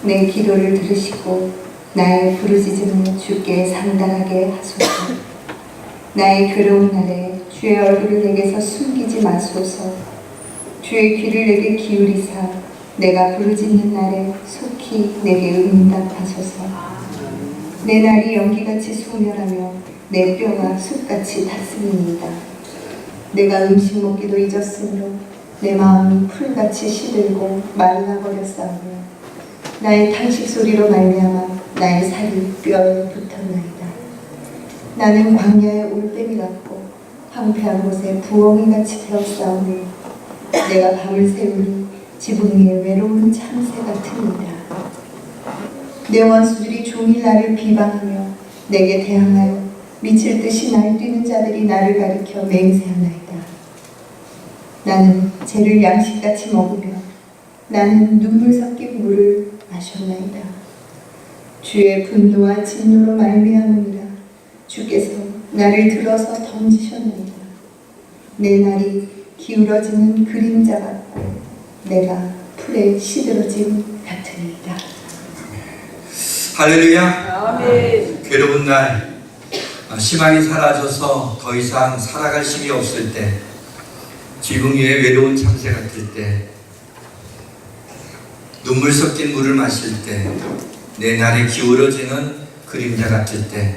내 기도를 들으시고 나의 부르짖음을 주께 상달하게 하소서. 나의 괴로운 날에 주의 얼굴을 내게서 숨기지 마소서. 주의 귀를 내게 기울이사 내가 부르짖는 날에 속히 내게 응답하소서. 내 날이 연기같이 소멸하며 내 뼈가 숯같이 탔음이니이다. 내가 음식 먹기도 잊었으므로 내 마음이 풀같이 시들고 말라버렸사오며 나의 탄식 소리로 말미암아 나의 살이 뼈에 붙었나이다. 나는 광야의 올빼미 같고 황폐한 곳에 부엉이같이 되었사오며 내가 밤을 새우니 지붕 위에 외로운 참새 같으니이다. 내 원수들이 종일 나를 비방하며 내게 대항하여 미칠 듯이 날뛰는 자들이 나를 가리켜 맹세하나이다. 나는 죄를 양식같이 먹으며 나는 눈물 섞인 물을 마셨나이다. 주의 분노와 진노로 말미암으니라. 주께서 나를 들어서 던지셨나이다. 내 날이 기울어지는 그림자 같고 내가 풀에 시들어짐 같으니이다. 할렐루야. 아멘. 괴로운 날, 희망이 사라져서 더 이상 살아갈 힘이 없을 때, 지붕 위에 외로운 참새 같을 때, 눈물 섞인 물을 마실 때, 내 날이 기울어지는 그림자 같을 때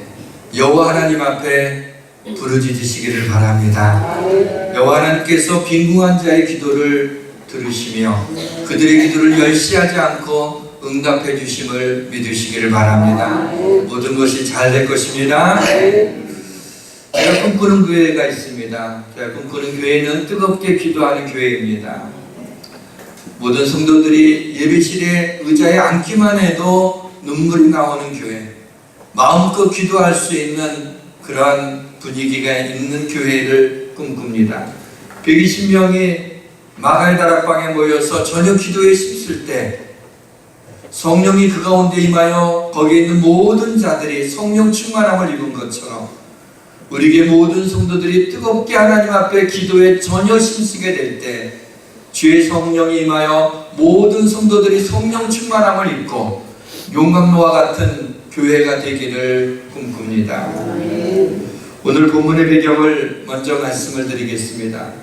여호와 하나님 앞에 부르짖으시기를 바랍니다. 여호와 하나님께서 빈궁한 자의 기도를 들으시며 그들의 기도를 멸시하지 않고 응답해 주심을 믿으시기를 바랍니다. 모든 것이 잘 될 것입니다. 제가 꿈꾸는 교회가 있습니다. 제가 꿈꾸는 교회는 뜨겁게 기도하는 교회입니다. 모든 성도들이 예배실에 의자에 앉기만 해도 눈물이 나오는 교회, 마음껏 기도할 수 있는 그러한 분위기가 있는 교회를 꿈꿉니다. 120명이 마가의 다락방에 모여서 저녁 기도에 힘쓸 때 성령이 그 가운데 임하여 거기에 있는 모든 자들이 성령 충만함을 입은 것처럼 우리에게 모든 성도들이 뜨겁게 하나님 앞에 기도에 전혀 힘쓰게 될 때 주의 성령이 임하여 모든 성도들이 성령 충만함을 입고 용광로와 같은 교회가 되기를 꿈꿉니다. 오늘 본문의 배경을 먼저 말씀을 드리겠습니다.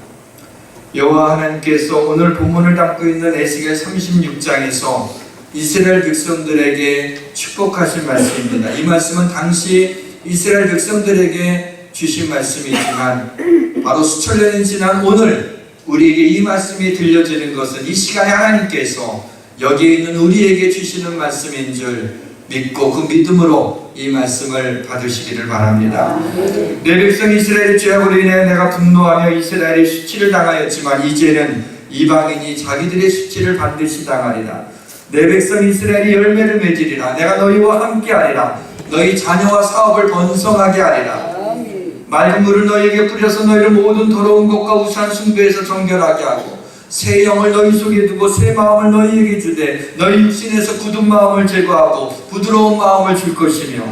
여호와 하나님께서 오늘 본문을 담고 있는 에스겔 36장에서 이스라엘 백성들에게 축복하신 말씀입니다. 이 말씀은 당시 이스라엘 백성들에게 주신 말씀이지만 바로 수천 년이 지난 오늘 우리에게 이 말씀이 들려지는 것은 이 시간에 하나님께서 여기에 있는 우리에게 주시는 말씀인 줄 믿고 그 믿음으로 이 말씀을 받으시기를 바랍니다. 내 백성 이스라엘의 죄악으로 인해 내가 분노하며 이스라엘의 수치를 당하였지만 이제는 이방인이 자기들의 수치를 반드시 당하리라. 내 백성 이스라엘이 열매를 맺으리라. 내가 너희와 함께하리라. 너희 자녀와 사업을 번성하게 하리라. 맑은 물을 너희에게 뿌려서 너희를 모든 더러운 것과 우상 숭배에서 정결하게 하고 새 영을 너희 속에 두고 새 마음을 너희에게 주되 너희 육신에서 굳은 마음을 제거하고 부드러운 마음을 줄 것이며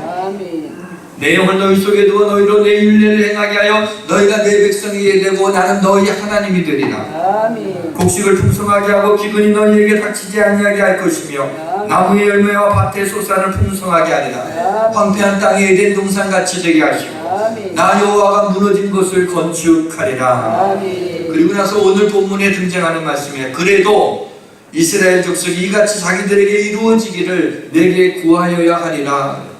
내 영을 너희 속에 두어 너희로 내 율례를 행하게 하여 너희가 내 백성이 되고 나는 너희 하나님이 되리라. 곡식을 풍성하게 하고 기근이 너희에게 닥치지 아니하게 할 것이며 나무의 열매와 밭의 소산을 풍성하게 하리라. 황폐한 땅에 에덴 동산같이 되게 하시고 나 여호와가 무너진 것을 건축하리라. 그리고 나서 오늘 본문에 등장하는 말씀이에요. 그래도 이스라엘 족속이 이같이 자기들에게 이루어지기를 내게 구하여야 하리라.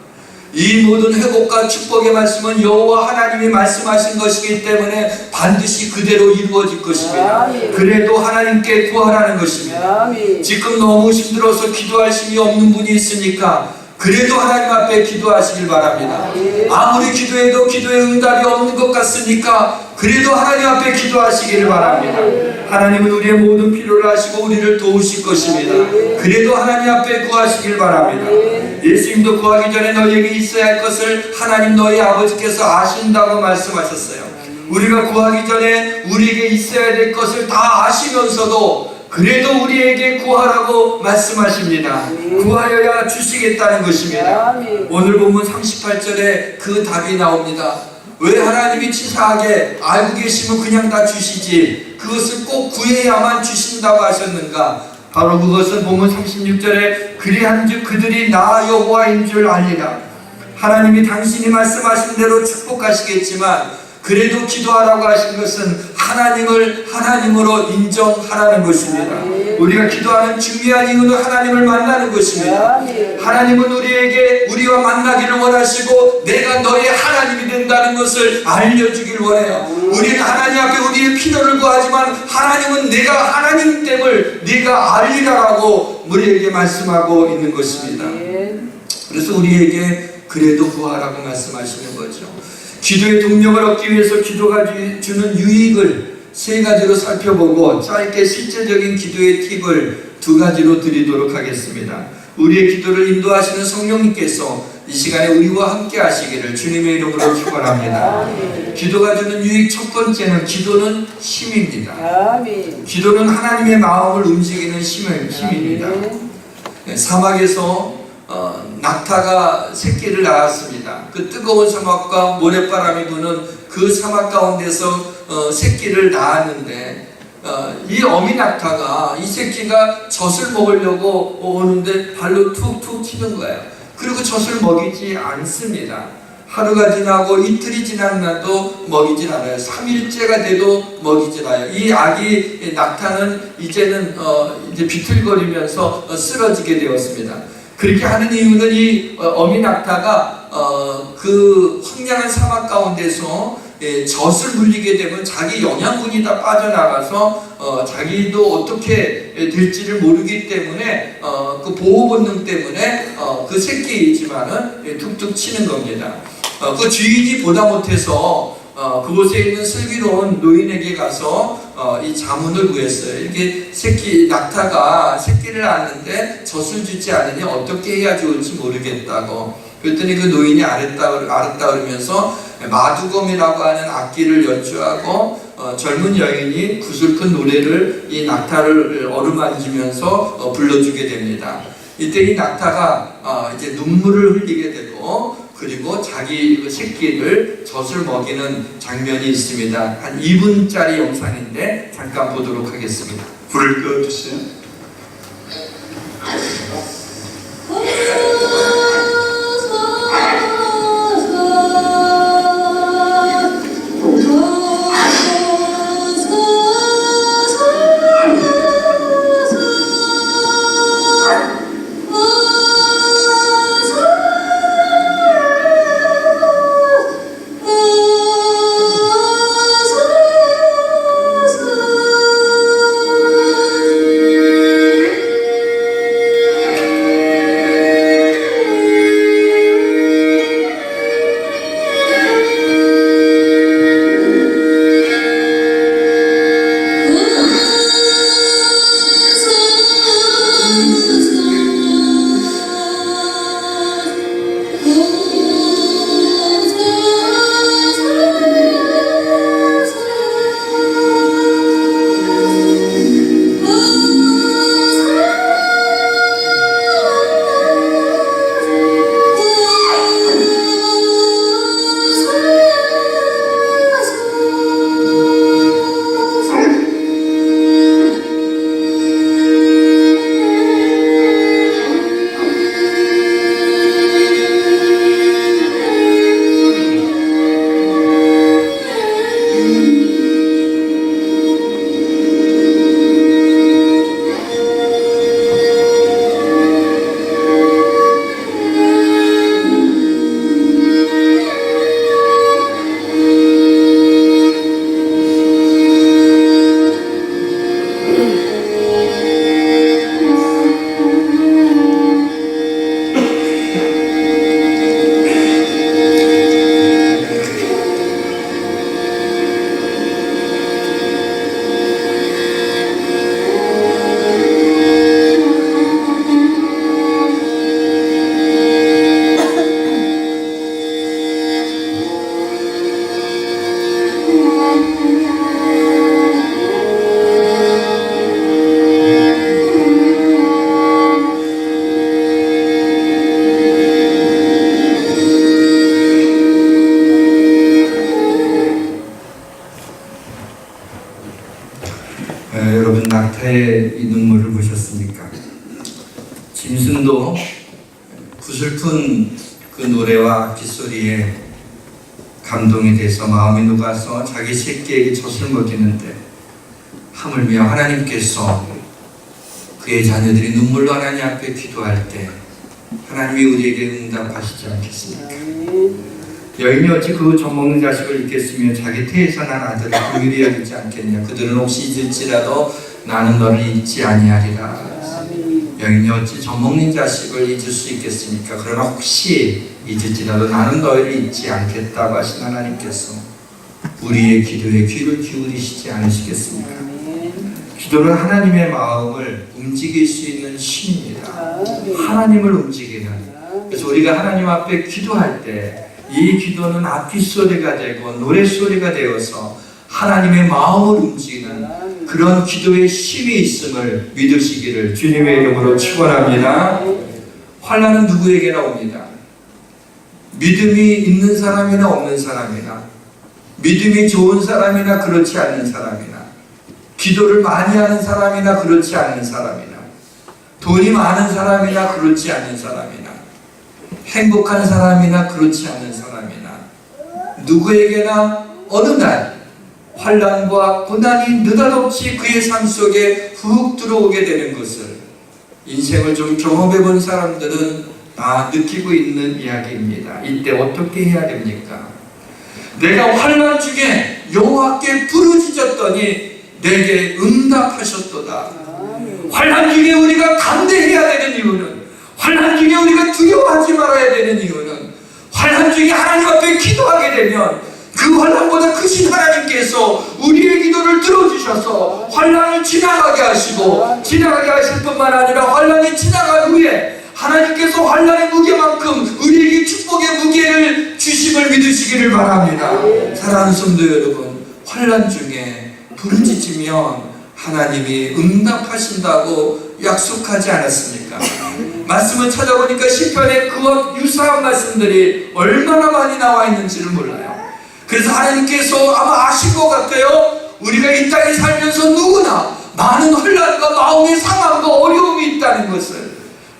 이 모든 회복과 축복의 말씀은 여호와 하나님이 말씀하신 것이기 때문에 반드시 그대로 이루어질 것입니다. 그래도 하나님께 구하라는 것입니다. 지금 너무 힘들어서 기도할 힘이 없는 분이 있으니까 그래도 하나님 앞에 기도하시길 바랍니다. 아무리 기도해도 기도의 응답이 없는 것 같으니까 그래도 하나님 앞에 기도하시기를 바랍니다. 하나님은 우리의 모든 필요를 아시고 우리를 도우실 것입니다. 그래도 하나님 앞에 구하시길 바랍니다. 예수님도 구하기 전에 너희에게 있어야 할 것을 하나님 너희 아버지께서 아신다고 말씀하셨어요. 우리가 구하기 전에 우리에게 있어야 될 것을 다 아시면서도 그래도 우리에게 구하라고 말씀하십니다. 구하여야 주시겠다는 것입니다. 오늘 본문 38절에 그 답이 나옵니다. 왜 하나님이 치사하게 알고 계시면 그냥 다 주시지 그것을 꼭 구해야만 주신다고 하셨는가? 바로 그것은 본문 36절에 그리한즉 그들이 나 여호와인 줄 알리라. 하나님이 당신이 말씀하신 대로 축복하시겠지만 그래도 기도하라고 하신 것은 하나님을 하나님으로 인정하라는 것입니다. 우리가 기도하는 중요한 이유는 하나님을 만나는 것입니다. 하나님은 우리에게 우리와 만나기를 원하시고 내가 너의 하나님이 된다는 것을 알려주길 원해요. 우리는 하나님 앞에 우리의 필요를 구하지만 하나님은 내가 하나님됨을 네가 알리라라고 우리에게 말씀하고 있는 것입니다. 그래서 우리에게 그래도 구하라고 말씀하시는 거죠. 기도의 동력을 얻기 위해서 기도가 주는 유익을 세 가지로 살펴보고 짧게 실제적인 기도의 팁을 두 가지로 드리도록 하겠습니다. 우리의 기도를 인도하시는 성령님께서 이 시간에 우리와 함께 하시기를 주님의 이름으로 축원합니다. 기도가 주는 유익 첫 번째는 기도는 힘입니다. 기도는 하나님의 마음을 움직이는 힘입니다. 사막에서 낙타가 새끼를 낳았습니다. 그 뜨거운 사막과 모래바람이 부는 그 사막 가운데서 새끼를 낳았는데 이 어미 낙타가 이 새끼가 젖을 먹으려고 오는데 발로 툭툭 치는 거예요. 그리고 젖을 먹이지 않습니다. 하루가 지나고 이틀이 지나도 먹이질 않아요. 3일째가 돼도 먹이질 않아요. 이 아기 낙타는 이제는 이제 비틀거리면서 쓰러지게 되었습니다. 그렇게 하는 이유는 이 어미 낙타가 그 황량한 사막 가운데서 젖을 물리게 되면 자기 영양분이 다 빠져나가서 자기도 어떻게 될지를 모르기 때문에 그 보호 본능 때문에 그 새끼이지만은 툭툭 치는 겁니다. 그 주인이 보다 못해서 그곳에 있는 슬기로운 노인에게 가서 이 자문을 구했어요. 이렇게 낙타가 새끼를 낳았는데 젖을 주지 않으니 어떻게 해야 좋을지 모르겠다고. 그랬더니 그 노인이 알았다 그러면서 마두검이라고 하는 악기를 연주하고 젊은 여인이 구슬픈 노래를 이 낙타를 어루만지면서 불러주게 됩니다. 이때 이 낙타가 이제 눈물을 흘리게 되고 그리고 자기 새끼를 젖을 먹이는 장면이 있습니다. 한 2분짜리 영상인데 잠깐 보도록 하겠습니다. 불을 꺼주세요. 낙타의 이 눈물을 보셨습니까? 짐승도 그 슬픈 그 노래와 빗소리에 감동이 돼서 마음이 녹아서 자기 새끼에게 젖을 먹이는데, 하물며 하나님께서 그의 자녀들이 눈물로 하나님 앞에 기도할 때 하나님이 우리에게 응답하시지 않겠습니까? 여인이 어찌 그 젖먹는 자식을 잊겠으며 자기 태에서 난 아들을 긍휼히 여기지 않겠냐? 그들은 혹시 잊을지라도 나는 너를 잊지 아니하리라. 여인이 어찌 젖먹는 자식을 잊을 수 있겠습니까? 그러나 혹시 잊을지라도 나는 너희를 잊지 않겠다고 하신 하나님께서 우리의 기도에 귀를 기울이시지 않으시겠습니까? 기도는 하나님의 마음을 움직일 수 있는 힘입니다. 하나님을 움직이는. 그래서 우리가 하나님 앞에 기도할 때 이 기도는 앞빗소리가 되고 노랫소리가 되어서 하나님의 마음을 움직이는 그런 기도의 힘이 있음을 믿으시기를 주님의 이름으로 축원합니다. 환난은 누구에게나 옵니다. 믿음이 있는 사람이나 없는 사람이나, 믿음이 좋은 사람이나 그렇지 않는 사람이나, 기도를 많이 하는 사람이나 그렇지 않는 사람이나, 돈이 많은 사람이나 그렇지 않는 사람이나, 행복한 사람이나 그렇지 않는 사람이나, 누구에게나 어느 날 환난과 고난이 느닷없이 그의 삶 속에 훅 들어오게 되는 것을 인생을 좀 경험해 본 사람들은 다 느끼고 있는 이야기입니다. 이때 어떻게 해야 됩니까? 내가 환난 중에 여호와께 부르짖었더니 내게 응답하셨도다. 환난 중에 우리가 담대해야 되는 이유는, 환난 중에 우리가 두려워하지 말아야 되는 이유는, 환난 중에 하나님 앞에 기도하게 되면 그 환난보다 크신 하나님께서 우리의 기도를 들어주셔서 환난을 지나가게 하시고, 지나가게 하실 뿐만 아니라 환난이 지나간 후에 하나님께서 환난의 무게만큼 우리에게 축복의 무게를 주심을 믿으시기를 바랍니다. 사랑하는 성도 여러분, 환난 중에 부르짖으면 하나님이 응답하신다고 약속하지 않았습니까? 말씀을 찾아보니까 시편에 그와 유사한 말씀들이 얼마나 많이 나와 있는지를 몰라요. 그래서 하나님께서 아마 아실 것 같아요. 우리가 이 땅에 살면서 누구나 많은 혼란과 마음의 상함과 어려움이 있다는 것을.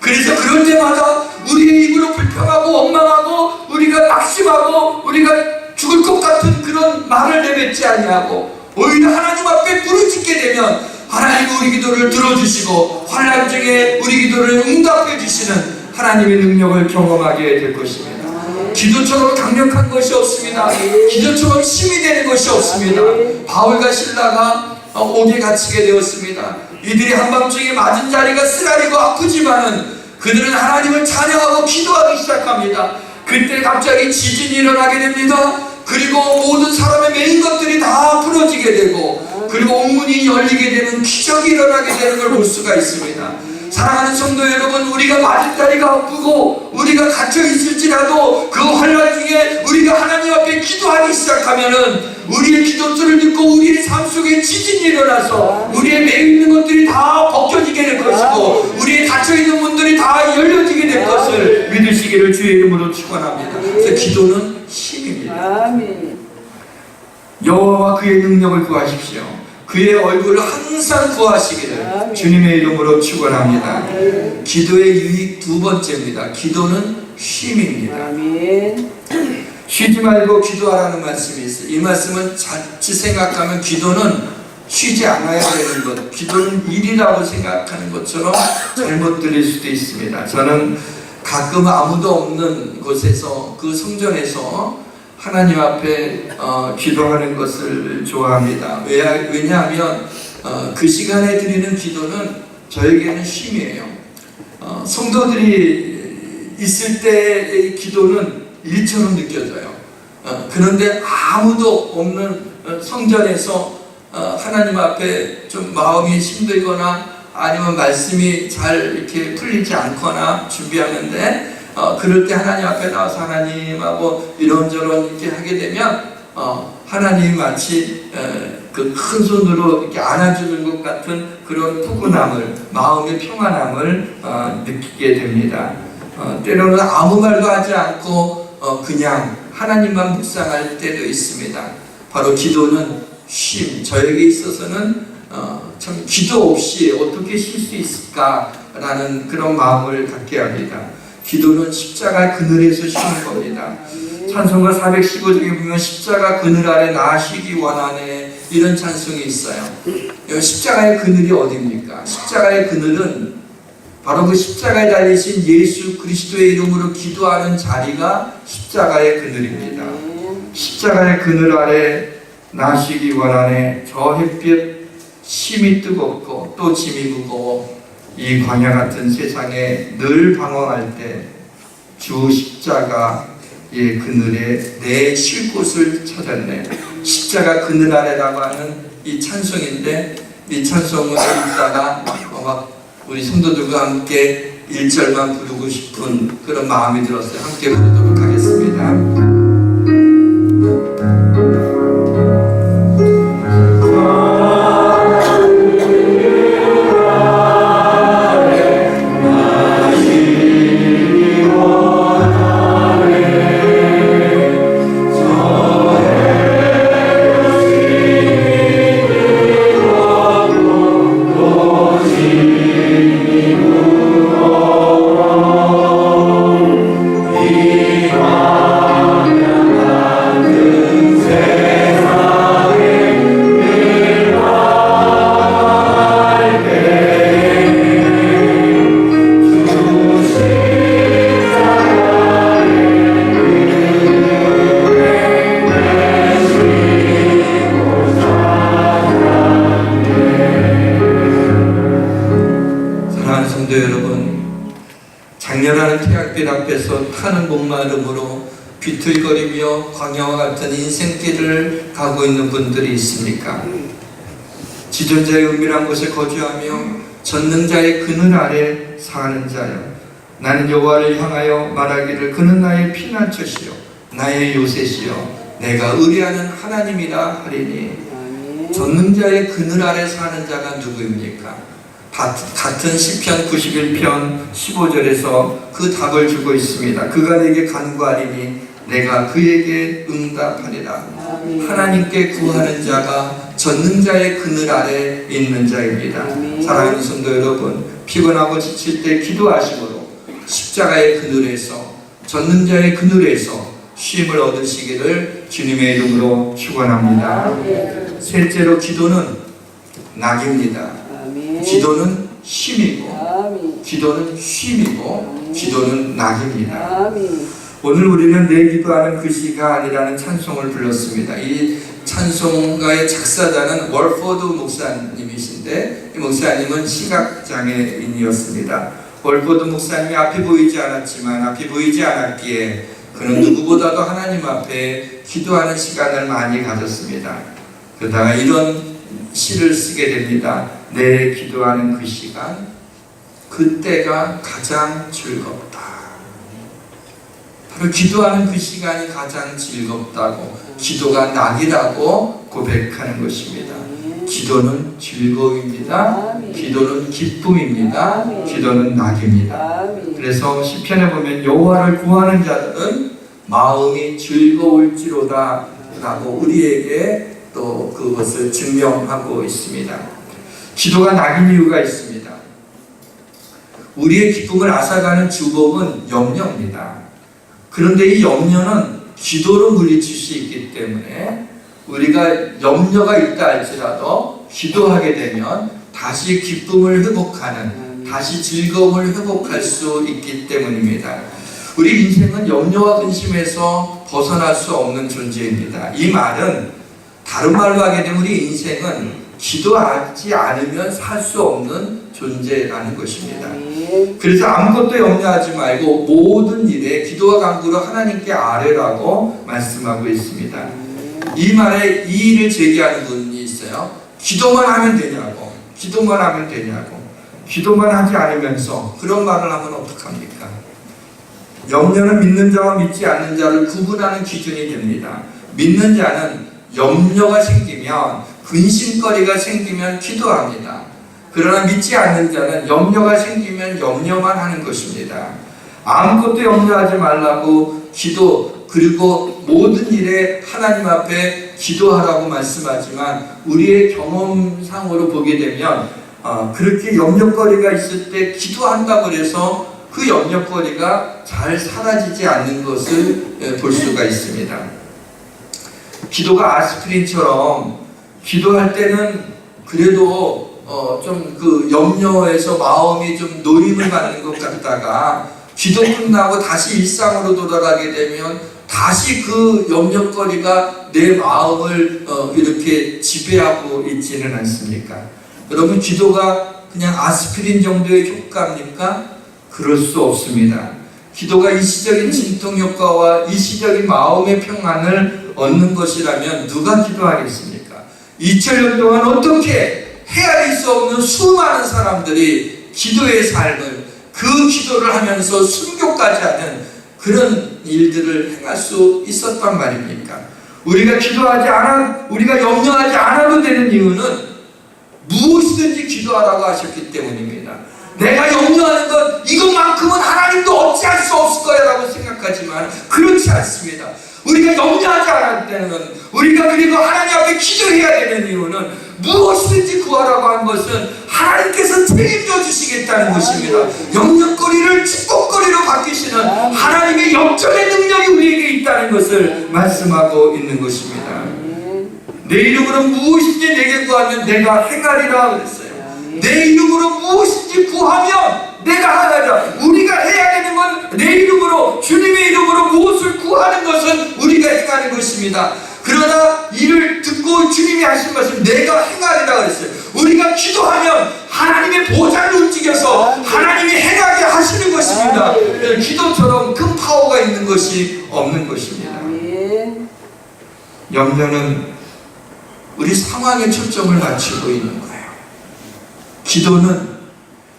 그래서 그럴 때마다 우리의 입으로 불평하고 원망하고 우리가 낙심하고 우리가 죽을 것 같은 그런 말을 내뱉지 아니하고 오히려 하나님 앞에 부르짖게 되면 하나님이 우리 기도를 들어주시고 환난 중에 우리 기도를 응답해 주시는 하나님의 능력을 경험하게 될 것입니다. 기도처럼 강력한 것이 없습니다. 기도처럼 힘이 되는 것이 없습니다. 바울과 실라가 옥에 갇히게 되었습니다. 이들이 한밤중에 맞은 자리가 쓰라리고 아프지만은 그들은 하나님을 찬양하고 기도하기 시작합니다. 그때 갑자기 지진이 일어나게 됩니다. 그리고 모든 사람의 메인 것들이 다 풀어지게 되고, 그리고 옥문이 열리게 되는 기적이 일어나게 되는 걸 볼 수가 있습니다. 사랑하는 성도 여러분, 우리가 맞은 자리가 아프고 우리가 갇혀 있을지라도 그 환난 중에 우리가 하나님 앞에 기도하기 시작하면은 우리의 기도소를 듣고 우리의 삶 속에 지진이 일어나서 우리의 매여 있는 것들이 다 벗겨지게 될 것이고 우리의 닫혀 있는 문들이 다 열려지게 될 것을 믿으시기를 주의 이름으로 축원합니다. 그래서 기도는 힘입니다. 여호와와 그의 능력을 구하십시오. 그의 얼굴을 항상 구하시기를 주님의 이름으로 축원합니다. 기도의 유익 두 번째입니다. 기도는 힘입니다. 쉬지 말고 기도하라는 말씀이 있어요. 이 말씀은 자칫 생각하면 기도는 쉬지 않아야 되는 것, 기도는 일이라고 생각하는 것처럼 잘못 들릴 수도 있습니다. 저는 가끔 아무도 없는 곳에서, 그 성전에서 하나님 앞에 기도하는 것을 좋아합니다. 왜냐하면 그 시간에 드리는 기도는 저에게는 쉼이에요. 성도들이 있을 때의 기도는 일처럼 느껴져요. 그런데 아무도 없는 성전에서 하나님 앞에 좀 마음이 힘들거나 아니면 말씀이 잘 이렇게 풀리지 않거나 준비하는데 그럴 때 하나님 앞에 나와서 하나님하고 이런저런 이렇게 하게 되면 하나님이 마치 그 큰 손으로 이렇게 안아주는 것 같은 그런 푸근함을, 마음의 평안함을 느끼게 됩니다. 때로는 아무 말도 하지 않고 그냥 하나님만 묵상할 때도 있습니다. 바로 기도는 쉼, 저에게 있어서는 참 기도 없이 어떻게 쉴 수 있을까라는 그런 마음을 갖게 합니다. 기도는 십자가 그늘에서 쉬는 겁니다. 찬송가 415쪽에 보면 십자가 그늘 아래 나 쉬기 원하네, 이런 찬송이 있어요. 십자가의 그늘이 어디입니까? 십자가의 그늘은 바로 그 십자가에 달리신 예수 그리스도의 이름으로 기도하는 자리가 십자가의 그늘입니다. 십자가의 그늘 아래 나 쉬기 원하네. 저 햇빛 심이 뜨겁고 또 짐이 무거워 이 광야 같은 세상에 늘 방황할 때 주 십자가의 그늘에 내 쉴 곳을 찾았네. 십자가 그늘 아래라고 하는 이 찬송인데, 이 찬송을 읽다가 우리 성도들과 함께 1절만 부르고 싶은 그런 마음이 들었어요. 함께 부르도록 하겠습니다. 장렬하는 태양빛 앞에서 타는 목마름으로 비틀거리며 광야와 같은 인생길을 가고 있는 분들이 있습니까? 지존자의 은밀한 곳에 거주하며 전능자의 그늘 아래 사는 자여, 나는 여호와를 향하여 말하기를 그는 나의 피난처시요 나의 요새시요 내가 의뢰하는 하나님이라 하리니. 전능자의 그늘 아래 사는 자가 누구입니까? 같은 시편 91편 15절에서 그 답을 주고 있습니다. 그가 내게 간구하리니 내가 그에게 응답하리라. 하나님께 구하는 자가 전능자의 그늘 아래 있는 자입니다. 사랑하는 성도 여러분, 피곤하고 지칠 때 기도하심으로 십자가의 그늘에서, 전능자의 그늘에서 쉼을 얻으시기를 주님의 이름으로 축원합니다. 셋째로, 기도는 낙입니다. 기도는 쉼이고, 기도는 쉼이고, 기도는 낙입니다. 오늘 우리는 내 기도하는 그 시간이라는 찬송을 불렀습니다. 이 찬송가의 작사자는 월포드 목사님이신데, 이 목사님은 시각장애인이었습니다. 월포드 목사님이 앞이 보이지 않았지만, 앞이 보이지 않았기에 그는 누구보다도 하나님 앞에 기도하는 시간을 많이 가졌습니다. 그러다가 이런 시를 쓰게 됩니다. 내 기도하는 그 시간, 그때가 가장 즐겁다. 바로 기도하는 그 시간이 가장 즐겁다고, 기도가 낙이라고 고백하는 것입니다. 기도는 즐거움입니다. 기도는 기쁨입니다. 기도는 낙입니다. 그래서 시편에 보면 여호와를 구하는 자들은 마음이 즐거울지로다 라고 우리에게 또 그것을 증명하고 있습니다. 기도가 낙인 이유가 있습니다. 우리의 기쁨을 앗아가는 주범은 염려입니다. 그런데 이 염려는 기도로 물리칠 수 있기 때문에 우리가 염려가 있다 할지라도 기도하게 되면 다시 기쁨을 회복하는, 다시 즐거움을 회복할 수 있기 때문입니다. 우리 인생은 염려와 근심에서 벗어날 수 없는 존재입니다. 이 말은 다른 말로 하게 되면 우리 인생은 기도하지 않으면 살 수 없는 존재라는 것입니다. 그래서 아무것도 염려하지 말고 모든 일에 기도와 간구로 하나님께 아뢰라고 말씀하고 있습니다. 이 말에 이의를 제기하는 분이 있어요. 기도만 하면 되냐고, 기도만 하면 되냐고, 기도만 하지 않으면서 그런 말을 하면 어떡합니까? 염려는 믿는 자와 믿지 않는 자를 구분하는 기준이 됩니다. 믿는 자는 염려가 생기면, 근심거리가 생기면 기도합니다. 그러나 믿지 않는 자는 염려가 생기면 염려만 하는 것입니다. 아무것도 염려하지 말라고 그리고 모든 일에 하나님 앞에 기도하라고 말씀하지만 우리의 경험상으로 보게 되면 그렇게 염려거리가 있을 때 기도한다고 해서 그 염려거리가 잘 사라지지 않는 것을 볼 수가 있습니다. 기도가 아스피린처럼 기도할 때는 그래도 좀 그 염려에서 마음이 좀 노림을 받는 것 같다가 기도 끝나고 다시 일상으로 돌아가게 되면 다시 그 염려거리가 내 마음을 이렇게 지배하고 있지는 않습니까? 여러분, 기도가 그냥 아스피린 정도의 효과입니까? 그럴 수 없습니다. 기도가 일시적인 진통 효과와 일시적인 마음의 평안을 얻는 것이라면 누가 기도하겠습니까? 2000년 동안 어떻게 헤아릴 수 없는 수많은 사람들이 기도의 삶을, 그 기도를 하면서 순교까지 하는 그런 일들을 행할 수 있었단 말입니까? 우리가 우리가 염려하지 않아도 되는 이유는 무엇이든지 기도하라고 하셨기 때문입니다. 내가 염려하는 것, 이것만큼은 하나님도 어찌할 수 없을 거야 라고 생각하지만 그렇지 않습니다. 우리가 염려하지 않을 때는, 우리가 그리고 하나님 앞에 기도해야 되는 이유는 무엇이든지 구하라고 한 것은 하나님께서 책임져 주시겠다는 것입니다. 염려거리를 축복거리로 바뀌시는 하나님의 역전의 능력이 우리에게 있다는 것을 말씀하고 있는 것입니다. 내 이름으로 무엇인지 내게 구하면 내가 행하리라 그랬어요. 내 이름으로 무엇인지 구하면 내가 하나라. 우리가 해야 되는 건 내 이름으로, 주님의 이름으로 무엇을 구하는 것은 우리가 행하는 것입니다. 그러나 이를 듣고 주님이 하신 것은 내가 행하리라 그랬어요. 우리가 기도하면 하나님의 보좌를 움직여서 하나님이 행하게 하시는 것입니다. 기도처럼 큰 파워가 있는 것이 없는 것입니다. 염려는 우리 상황에 초점을 맞추고 있는 거예요. 기도는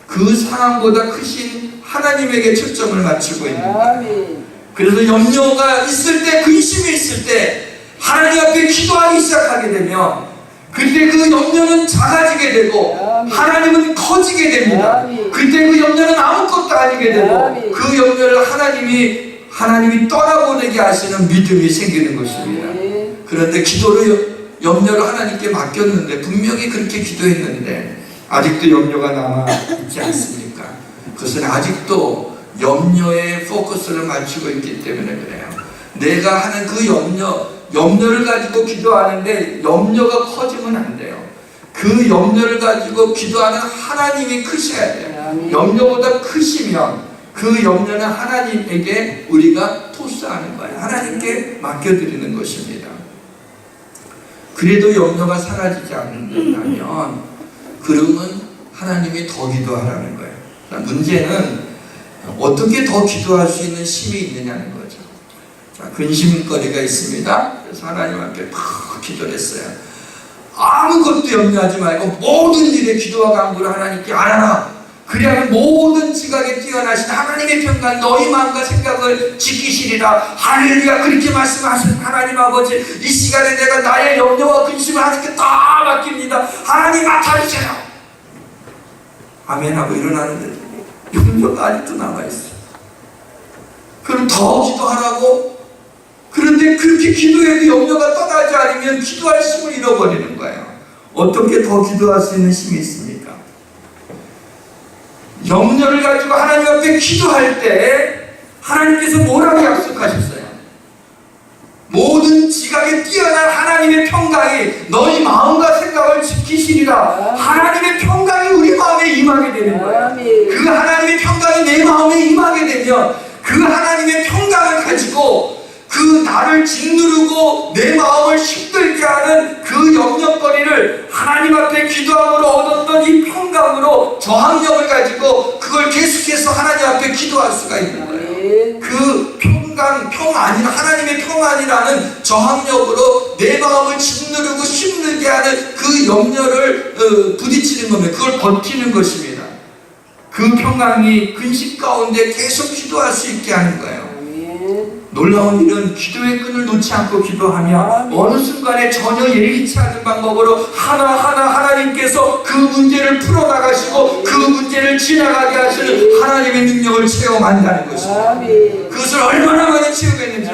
그 상황보다 크신 하나님에게 초점을 맞추고 있는 거예요. 그래서 염려가 있을 때, 근심이 있을 때 하나님 앞에 기도하기 시작하게 되면 그때 그 염려는 작아지게 되고 하나님은 커지게 됩니다. 그때 그 염려는 아무것도 아니게 되고 그 염려를 하나님이 떠나보내게 하시는 믿음이 생기는 것입니다. 그런데 염려를 하나님께 맡겼는데, 분명히 그렇게 기도했는데 아직도 염려가 남아있지 않습니까? 그것은 아직도 염려에 포커스를 맞추고 있기 때문에 그래요. 내가 하는 그 염려를 가지고 기도하는데 염려가 커지면 안 돼요. 그 염려를 가지고 기도하는 하나님이 크셔야 돼요. 염려보다 크시면 그 염려는 하나님에게 우리가 토스하는 거예요. 하나님께 맡겨드리는 것입니다. 그래도 염려가 사라지지 않는다면 그러면 하나님이 더 기도하라는 거예요. 문제는 어떻게 더 기도할 수 있는 힘이 있느냐는 거죠. 자, 근심거리가 있습니다. 그래서 하나님 앞에 막 기도를 했어요. 아무것도 염려하지 말고 모든 일에 기도와 간구를 하나님께 알아라. 그래야 모든 지각에 뛰어나신 하나님의 평강 너희 마음과 생각을 지키시리라. 할렐루야. 그렇게 말씀하신 하나님 아버지, 이 시간에 내가 나의 염려와 근심을 하나님께 다 맡깁니다. 하나님 맡아주세요. 아멘 하고 일어나는데 염려가 아직도 남아있어요. 그럼 더 기도하라고? 그런데 그렇게 기도해도 염려가 떠나지 않으면 기도할 힘을 잃어버리는 거예요. 어떻게 더 기도할 수 있는 힘이 있습니까? 염려를 가지고 하나님 앞에 기도할 때 하나님께서 뭐라고 약속하셨어요? 모든 지각에 뛰어난 하나님의 평강이 너희 마음과 생각을 지키시리라. 하나님의 평강이 우리 마음에 임하게 되는 거예요. 그 하나님의 평강이 내 마음에 임하게 되면 그 하나님의 평강을 가지고 그 나를 짓누르고 내 마음을 힘들게 하는 그 염려거리를 하나님 앞에 기도함으로 얻었던 이 평강으로 저항력을 가지고 그걸 계속해서 하나님 앞에 기도할 수가 있는 거예요. 그 하나님의 평안이라는 저항력으로 내 마음을 짓누르고 힘들게 하는 그 염려를 부딪히는 겁니다. 그걸 버티는 것입니다. 그 평강이 근심 가운데 계속 기도할 수 있게 하는 거예요. 놀라운 일은 기도의 끈을 놓지 않고 기도하며 어느 순간에 전혀 예기치 않은 방법으로 하나하나 하나님께서 그 문제를 풀어나가시고 그 문제를 지나가게 하시는 하나님의 능력을 체험한다는 것입니다. 그것을 얼마나 많이 체험했는지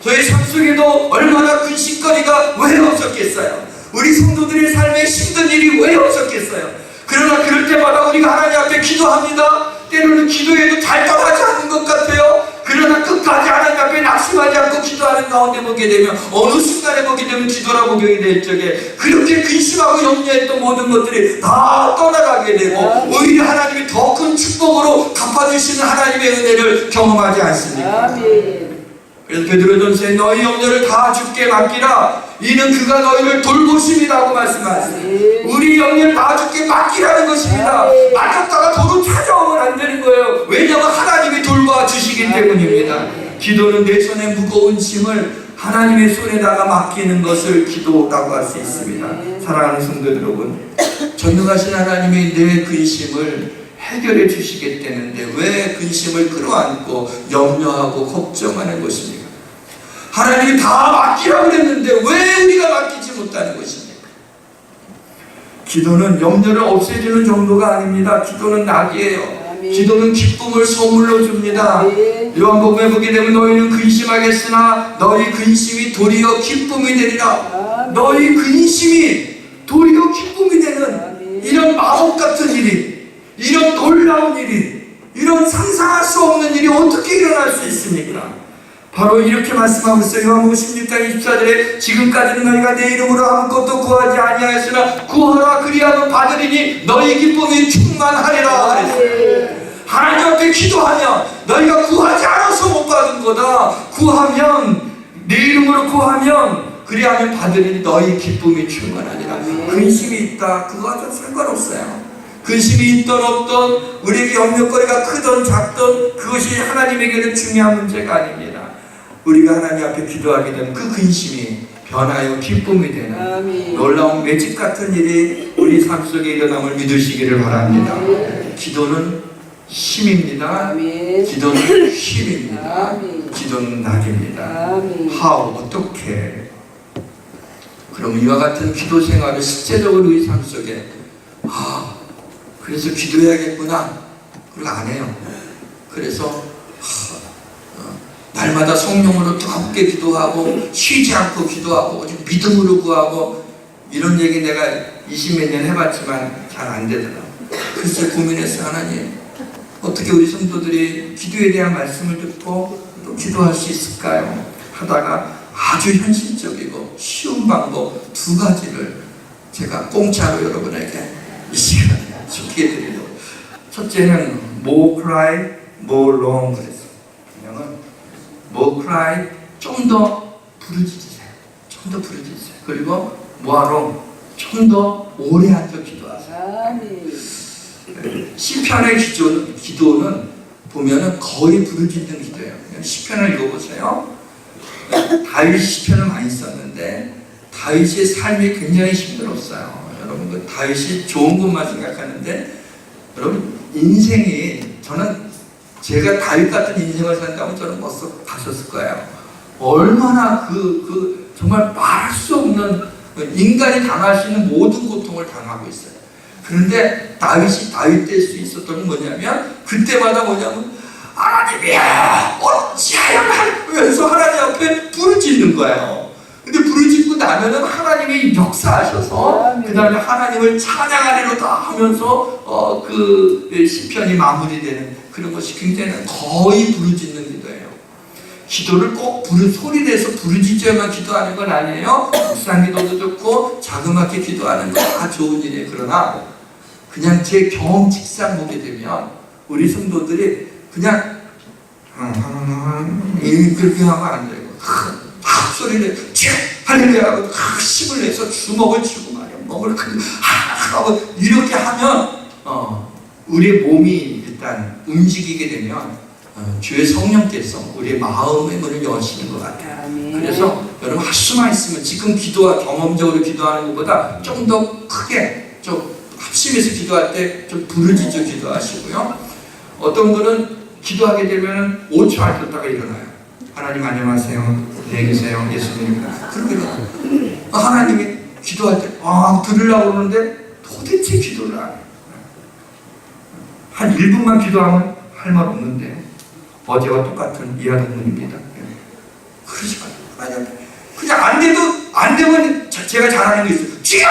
저희 삶 속에도 얼마나 근심거리가 왜 없었겠어요. 우리 성도들의 삶에 힘든 일이 왜 없었겠어요. 그러나 그럴 때마다 우리가 하나님 앞에 기도합니다. 때로는 기도에도 달달하지 않은 것 같아요. 그러나 끝까지 하나님 앞에 낙심하지 않고 기도하는 가운데 보게 되면 어느 순간에 보게 되면 기도라고 보게 될 적에 그렇게 근심하고 염려했던 모든 것들이 다 떠나가게 되고 오히려 하나님이 더 큰 축복으로 갚아주시는 하나님의 은혜를 경험하지 않습니까? 그래서 베드로전서에 너희 염려를 다 주께 맡기라. 이는 그가 너희를 돌보심이라고 말씀하세요. 우리 염려를 다 주께 맡기라는 것입니다. 맡겼다가 도로 찾아오면 안 되는 거예요. 왜냐하면 하나님이 돌봐 주시기 때문입니다. 기도는 내 손에 무거운 짐을 하나님의 손에다가 맡기는 것을 기도라고 할 수 있습니다. 사랑하는 성도 여러분, 전능하신 하나님이 내 근심을 해결해 주시겠다는데 왜 근심을 끌어안고 염려하고 걱정하는 것입니까? 하나님이 다 맡기라고 그랬는데 왜 우리가 맡기지 못하는 것입니까? 기도는 염려를 없애주는 정도가 아닙니다. 기도는 낙이에요. 기도는 기쁨을 선물로 줍니다. 요한복음에 보게 되면 너희는 근심하겠으나 너희 근심이 도리어 기쁨이 되리라. 너희 근심이 도리어 기쁨이 되는 이런 마법 같은 일이, 이런 놀라운 일이, 이런 상상할 수 없는 일이 어떻게 일어날 수 있습니까? 바로 이렇게 말씀하고 있어요. 요한복음 16장 24절에 지금까지는 너희가 내 이름으로 아무것도 구하지 아니하였으나 구하라 그리하면 받으리니 너희 기쁨이 충만하리라 그랬어요. 하나님 앞에 기도하면 너희가 구하지 않아서 못 받은 거다. 구하면 내 이름으로 구하면 그리하면 받으리니 너희 기쁨이 충만하리라. 근심이 있다 그거와 상관없어요. 근심이 있던 없던 우리에게 염려거리가 크던 작던 그것이 하나님에게는 중요한 문제가 아닙니다. 우리가 하나님 앞에 기도하게 되면 그 근심이 변하여 기쁨이 되는 놀라운 매직 같은 일이 우리 삶 속에 일어남을 믿으시기를 바랍니다. 기도는 힘입니다. 기도는 힘입니다. 기도는 낙입니다. 어떻게? 그럼 이와 같은 기도 생활을 실제적으로 우리 삶 속에 그래서 기도해야겠구나. 그리고 안 해요. 그래서 날마다 성령으로 뜨겁게 기도하고 쉬지 않고 기도하고 믿음으로 구하고 이런 얘기 내가 20몇 년 해봤지만 잘 안 되더라고요. 글쎄 고민했어요. 하나님 어떻게 우리 성도들이 기도에 대한 말씀을 듣고 또 기도할 수 있을까요? 하다가 아주 현실적이고 쉬운 방법 두 가지를 제가 공짜로 여러분에게 이 시간에 소개해 드리려고. 첫째는 more cry, more long 그랬어요. more cry, 좀 더 부르짖으세요. 좀 더 부르짖으세요. 그리고 more long, 좀 더 오래 앉아 기도하세요. 시편의 기도는 보면은 거의 부르짖는 기도예요. 시편을 읽어보세요. 다윗 시편을 많이 썼는데 다윗의 삶이 굉장히 힘들었어요. 여러분 그 다윗이 좋은 것만 생각하는데 여러분 인생이 저는 제가 다윗 같은 인생을 산다면 저는 벌써 가셨을 거예요. 얼마나 정말 말할 수 없는 인간이 당할 수 있는 모든 고통을 당하고 있어요. 그런데 다윗이 다윗 될 수 있었던 건 뭐냐면 그때마다 하나님이야 어찌하여 하면서 하나님 앞에 부르짖는 거예요. 근데 부르짖고 나면은 하나님이 역사하셔서 그 다음에 하나님을 찬양하리로다 하면서 그 시편이 마무리되는 그런 것이 굉장히 거의 부르짖는 기도예요. 기도를 꼭 소리 내서 부르짖어야만 기도하는 건 아니에요. 묵상 기도도 좋고 자그맣게 기도하는 건 다 좋은 일이에요. 그러나 그냥 제 경험칙상 보게 되면 우리 성도들이 그냥 그렇게 하면 안 되고 소리를 할렐루야 하고 힘을 내서 주먹을 쥐고 말이야 몸을 하고 이렇게 하면 우리의 몸이 일단 움직이게 되면 주의 성령께서 우리의 마음의 문을 여시는 것 같아요. 그래서 여러분 할 수만 있으면 지금 경험적으로 기도하는 것보다 좀 더 크게 좀 합심해서 기도할 때 좀 부르짖어 기도하시고요. 어떤 분은 기도하게 되면 5초 앉았다가 일어나요. 하나님 안녕하세요. 네 계세요. 예수님입니다. 그러면 하나님이 기도할 때 들으려고 그러는데 도대체 기도를 안 해요. 한 1분만 기도하면 할 말 없는데 어제와 똑같은 이하동문입니다. 그러지 마요. 하나님 그냥 안 되면 제가 잘하는 게 있어요. 쥐야!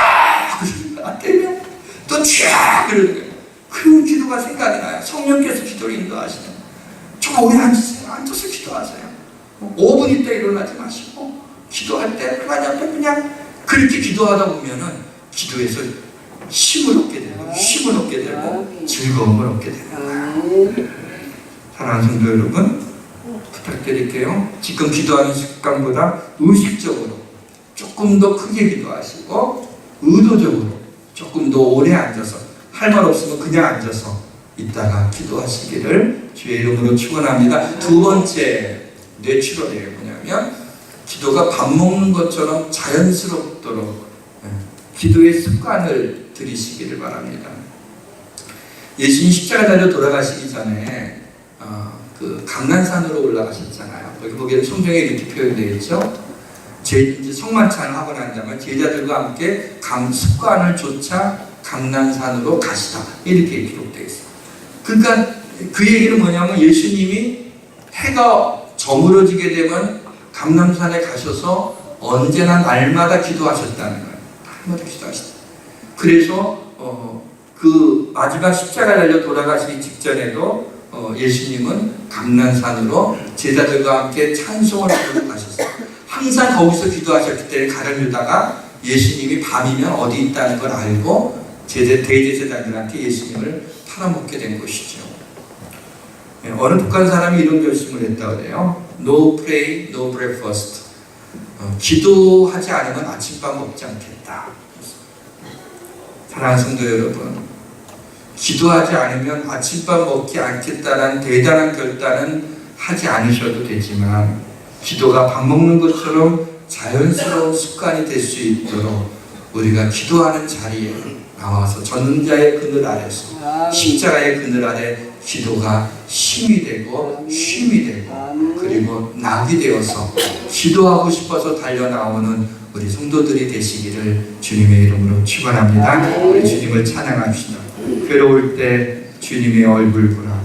안 되면 또 쥐야! 그러는 거예요. 그 기도가 생각이 나요. 성령께서 기도를 인도하시는. 저 왜 앉으세요? 앉아서 기도하세요. 5분 있다 일어나지 마시고 기도할 때 하나님 앞에 그냥 그렇게 기도하다 보면은 기도에서 힘을 얻게 되고 즐거움을 얻게 되는 거예요. 사랑하는 성도 여러분, 부탁드릴게요. 지금 기도하는 습관보다 의식적으로 조금 더 크게 기도하시고 의도적으로 조금 더 오래 앉아서 할 말 없으면 그냥 앉아서 있다가 기도하시기를 주의 이름으로 축원합니다. 두 번째 뇌치료예요. 뭐냐면 기도가 밥 먹는 것처럼 자연스럽도록 기도의 습관을 들이시기를 바랍니다. 예수님 십자가 달려 돌아가시기 전에 그 감난산으로 올라가셨잖아요. 거기 보기에는 성경에 이렇게 표현되어 있죠. 이제 성만찬을 하고 난 다음에 제자들과 함께 습관을 좇아 감난산으로 가시다 이렇게 기록되어 있어요. 그러니까 그 얘기는 뭐냐면 예수님이 해가 저물어지게 되면 감난산에 가셔서 언제나 날마다 기도하셨다는 거예요. 날마다 기도하셨다. 그래서 그 마지막 십자가 달려 돌아가시기 직전에도 예수님은 감난산으로 제자들과 함께 찬송을 부르고 가셨어요. 항상 거기서 기도하셨기 때문에 가련 유다가 예수님이 밤이면 어디 있다는 걸 알고 대제사장들한테 예수님을 팔아먹게 된 것이죠. 어느 북한 사람이 이런 결심을 했다고 그래요. No pray, no breakfast. 기도하지 않으면 아침밥 먹지 않겠다. 사랑하는 성도 여러분, 기도하지 않으면 아침밥 먹지 않겠다는 대단한 결단은 하지 않으셔도 되지만 기도가 밥 먹는 것처럼 자연스러운 습관이 될 수 있도록 우리가 기도하는 자리에 나와서 전능자의 그늘 아래서 십자가의 그늘 아래 기도가 힘이 되고 쉼이 되고 그리고 낙이 되어서 기도하고 싶어서 달려나오는 우리 성도들이 되시기를 주님의 이름으로 축원합니다. 우리 주님을 찬양합시다. 괴로울 때 주님의 얼굴 보라.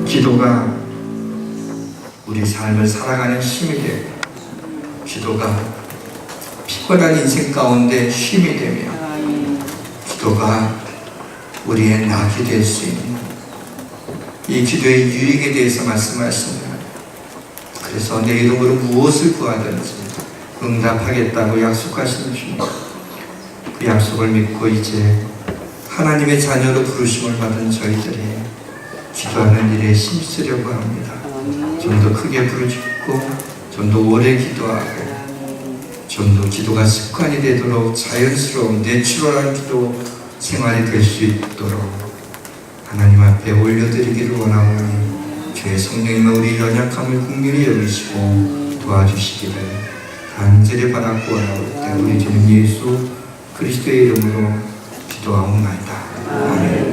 기도가 우리 삶을 살아가는 힘이 되고 기도가 피곤한 인생 가운데 쉼이 되며 기도가 우리의 낙이 될 수 있는 이 기도의 유익에 대해서 말씀하십니다. 그래서 내 이름으로 무엇을 구하든지 응답하겠다고 약속하시는 주님, 그 약속을 믿고 이제 하나님의 자녀로 부르심을 받은 저희들이 기도하는 일에 힘쓰려고 합니다. 좀 더 크게 부르짖고 좀 더 오래 기도하고 좀 더 기도가 습관이 되도록 자연스러운 내추럴한 기도 생활이 될 수 있도록 하나님 앞에 올려드리기를 원하오니 주의 성령님은 우리 연약함을 긍휼히 여기시고 도와주시기를 간절히 바라고 원하오때 우리 주님 예수 그리스도의 이름으로 기도하옵나이다. 아멘.